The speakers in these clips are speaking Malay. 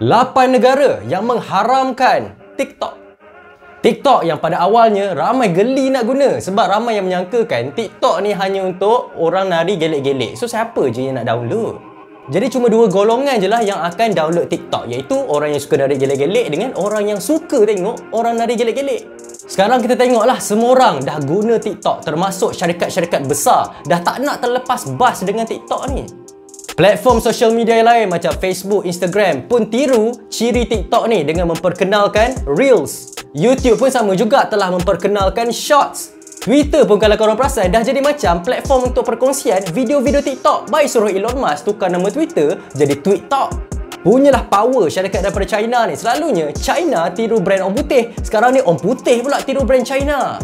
8 negara yang mengharamkan TikTok. TikTok yang pada awalnya ramai geli nak guna sebab ramai yang menyangkakan TikTok ni hanya untuk orang nari gelek-gelek. So siapa je yang nak download? Jadi cuma dua golongan je lah yang akan download TikTok, iaitu orang yang suka nari gelek-gelek dengan orang yang suka tengok orang nari gelek-gelek. Sekarang kita tengoklah semua orang dah guna TikTok, termasuk syarikat-syarikat besar dah tak nak terlepas bas dengan TikTok ni. Platform social media lain macam Facebook, Instagram pun tiru ciri TikTok ni dengan memperkenalkan Reels. YouTube pun sama juga telah memperkenalkan Shorts. Twitter pun kalau korang perasan dah jadi macam platform untuk perkongsian video-video TikTok. Baik suruh Elon Musk tukar nama Twitter jadi TweetTok. Punyalah power syarikat daripada China ni. Selalunya China tiru brand orang putih. Sekarang ni orang putih pula tiru brand China.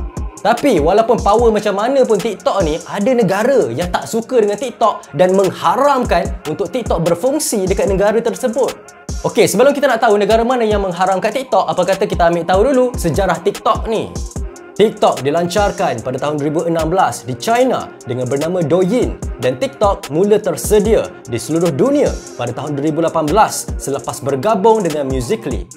Tapi walaupun power macam mana pun TikTok ni, ada negara yang tak suka dengan TikTok dan mengharamkan untuk TikTok berfungsi dekat negara tersebut. Okey, sebelum kita nak tahu negara mana yang mengharamkan TikTok, apa kata kita ambil tahu dulu sejarah TikTok ni. TikTok dilancarkan pada tahun 2016 di China dengan bernama Douyin dan TikTok mula tersedia di seluruh dunia pada tahun 2018 selepas bergabung dengan Musical.ly.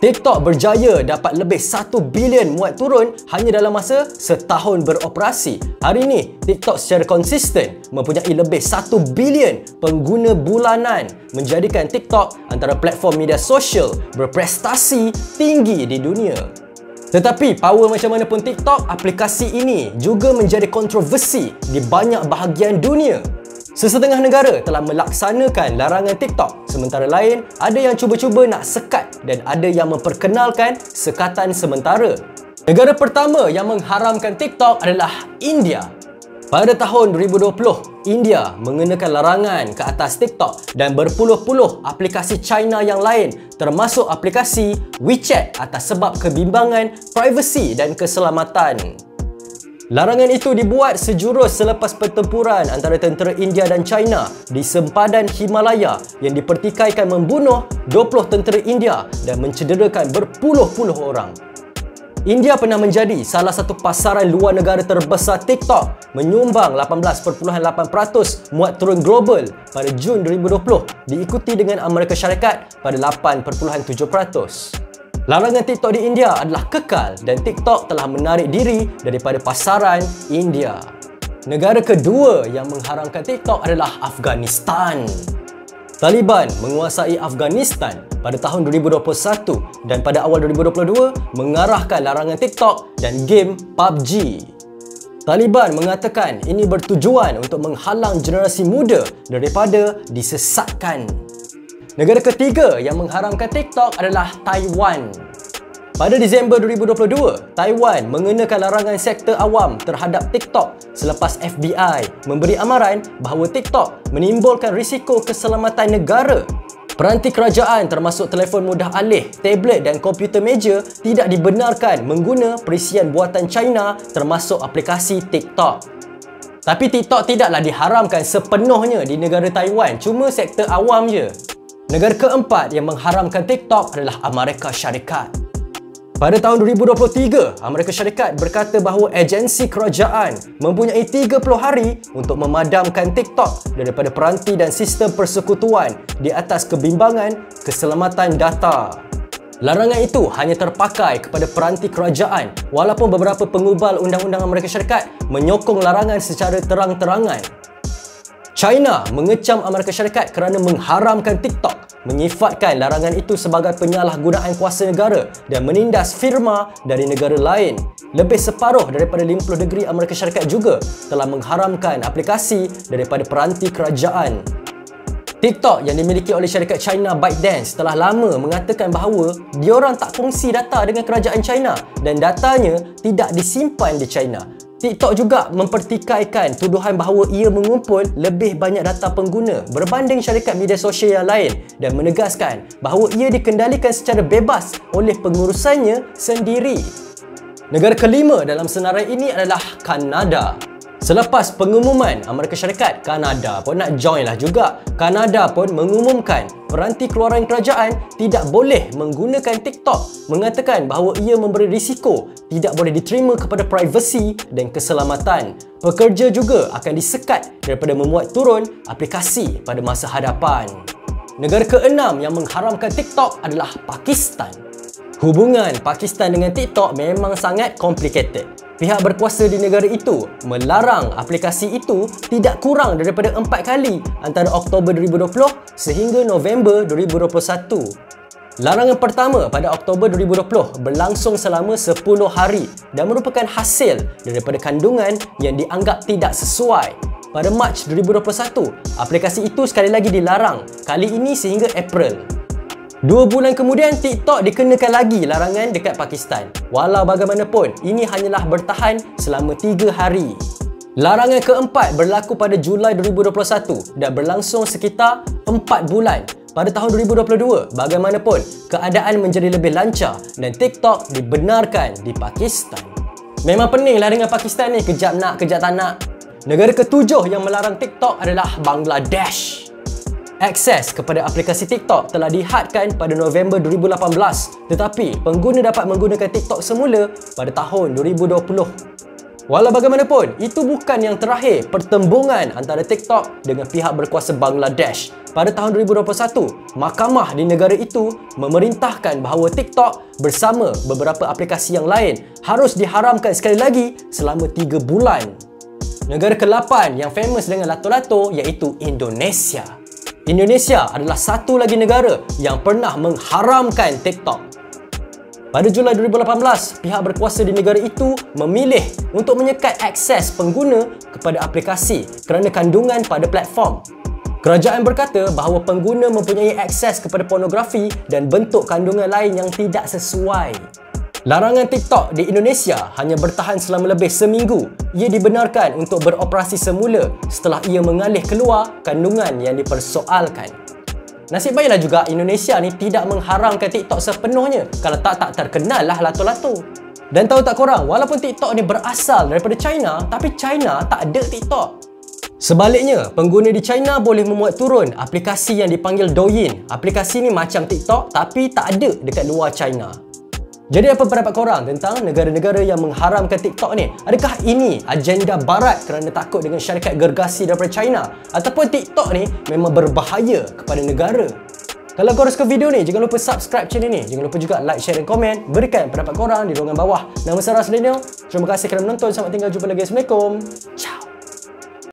TikTok berjaya dapat lebih 1 bilion muat turun hanya dalam masa setahun beroperasi. Hari ini, TikTok secara konsisten mempunyai lebih 1 bilion pengguna bulanan, menjadikan TikTok antara platform media sosial berprestasi tinggi di dunia. Tetapi power macam mana pun TikTok, aplikasi ini juga menjadi kontroversi di banyak bahagian dunia. Sesetengah negara telah melaksanakan larangan TikTok, sementara lain ada yang cuba-cuba nak sekat dan ada yang memperkenalkan sekatan sementara. Negara pertama yang mengharamkan TikTok adalah India. Pada tahun 2020, India mengenakan larangan ke atas TikTok dan berpuluh-puluh aplikasi China yang lain termasuk aplikasi WeChat atas sebab kebimbangan privasi dan keselamatan. Larangan itu dibuat sejurus selepas pertempuran antara tentera India dan China di sempadan Himalaya yang dipertikaikan membunuh 20 tentera India dan mencederakan berpuluh-puluh orang. India pernah menjadi salah satu pasaran luar negara terbesar TikTok, menyumbang 18.8% muat turun global pada Jun 2020, diikuti dengan Amerika Syarikat pada 8.7%. Larangan TikTok di India adalah kekal dan TikTok telah menarik diri daripada pasaran India. Negara kedua yang mengharamkan TikTok adalah Afghanistan. Taliban menguasai Afghanistan pada tahun 2021 dan pada awal 2022 mengarahkan larangan TikTok dan game PUBG. Taliban mengatakan ini bertujuan untuk menghalang generasi muda daripada disesatkan. Negara ketiga yang mengharamkan TikTok adalah Taiwan. Pada Disember 2022, Taiwan mengenakan larangan sektor awam terhadap TikTok selepas FBI memberi amaran bahawa TikTok menimbulkan risiko keselamatan negara. Peranti kerajaan termasuk telefon mudah alih, tablet dan komputer meja tidak dibenarkan mengguna perisian buatan China termasuk aplikasi TikTok. Tapi TikTok tidaklah diharamkan sepenuhnya di negara Taiwan, cuma sektor awam je. Negara keempat yang mengharamkan TikTok adalah Amerika Syarikat. Pada tahun 2023, Amerika Syarikat berkata bahawa agensi kerajaan mempunyai 30 hari untuk memadamkan TikTok daripada peranti dan sistem persekutuan di atas kebimbangan keselamatan data. Larangan itu hanya terpakai kepada peranti kerajaan, walaupun beberapa pengubal undang-undang Amerika Syarikat menyokong larangan secara terang-terangan. China mengecam Amerika Syarikat kerana mengharamkan TikTok, menyifatkan larangan itu sebagai penyalahgunaan kuasa negara dan menindas firma dari negara lain. Lebih separuh daripada 50 negeri Amerika Syarikat juga telah mengharamkan aplikasi daripada peranti kerajaan. TikTok yang dimiliki oleh syarikat China ByteDance telah lama mengatakan bahawa diorang tak kongsi data dengan kerajaan China dan datanya tidak disimpan di China. TikTok juga mempertikaikan tuduhan bahawa ia mengumpul lebih banyak data pengguna berbanding syarikat media sosial yang lain dan menegaskan bahawa ia dikendalikan secara bebas oleh pengurusannya sendiri. Negara kelima dalam senarai ini adalah Kanada. Selepas pengumuman Amerika Syarikat, Kanada pun nak join lah juga. Kanada pun mengumumkan peranti keluaran kerajaan tidak boleh menggunakan TikTok, mengatakan bahawa ia memberi risiko tidak boleh diterima kepada privasi dan keselamatan. Pekerja juga akan disekat daripada memuat turun aplikasi pada masa hadapan. Negara ke-6 yang mengharamkan TikTok adalah Pakistan. Hubungan Pakistan dengan TikTok memang sangat complicated. Pihak berkuasa di negara itu melarang aplikasi itu tidak kurang daripada 4 kali antara Oktober 2020 sehingga November 2021. Larangan pertama pada Oktober 2020 berlangsung selama 10 hari dan merupakan hasil daripada kandungan yang dianggap tidak sesuai. Pada Mac 2021, aplikasi itu sekali lagi dilarang, kali ini sehingga April. 2 bulan kemudian, TikTok dikenakan lagi larangan dekat Pakistan. Walau bagaimanapun, ini hanyalah bertahan selama 3 hari. Larangan keempat berlaku pada Julai 2021 dan berlangsung sekitar 4 bulan. Pada tahun 2022, bagaimanapun, keadaan menjadi lebih lancar dan TikTok dibenarkan di Pakistan. Memang peninglah dengan Pakistan ni, kejap nak, kejap tak nak. Negara ke-7 yang melarang TikTok adalah Bangladesh. Akses kepada aplikasi TikTok telah dihadkan pada November 2018, tetapi pengguna dapat menggunakan TikTok semula pada tahun 2020. Walau bagaimanapun, itu bukan yang terakhir pertembungan antara TikTok dengan pihak berkuasa Bangladesh. Pada tahun 2021, mahkamah di negara itu memerintahkan bahawa TikTok bersama beberapa aplikasi yang lain harus diharamkan sekali lagi selama 3 bulan. Negara ke-8 yang famous dengan lato-lato iaitu Indonesia. Indonesia adalah satu lagi negara yang pernah mengharamkan TikTok. Pada Julai 2018, pihak berkuasa di negara itu memilih untuk menyekat akses pengguna kepada aplikasi kerana kandungan pada platform. Kerajaan berkata bahawa pengguna mempunyai akses kepada pornografi dan bentuk kandungan lain yang tidak sesuai. Larangan TikTok di Indonesia hanya bertahan selama lebih seminggu. Ia dibenarkan untuk beroperasi semula setelah ia mengalih keluar kandungan yang dipersoalkan. Nasib baiklah juga Indonesia ni tidak mengharamkan TikTok sepenuhnya. Kalau tak terkenal lah lato-lato. Dan tahu tak korang, walaupun TikTok ni berasal daripada China, tapi China tak ada TikTok. Sebaliknya, pengguna di China boleh memuat turun aplikasi yang dipanggil Douyin. Aplikasi ni macam TikTok tapi tak ada dekat luar China. Jadi apa pendapat korang tentang negara-negara yang mengharamkan TikTok ni? Adakah ini agenda barat kerana takut dengan syarikat gergasi daripada China? Ataupun TikTok ni memang berbahaya kepada negara? Kalau korang suka video ni, jangan lupa subscribe channel ni. Jangan lupa juga like, share dan komen. Berikan pendapat korang di ruangan bawah. Nama saya Ras Daniel. Terima kasih kerana menonton. Selamat tinggal. Jumpa lagi. Assalamualaikum. Ciao.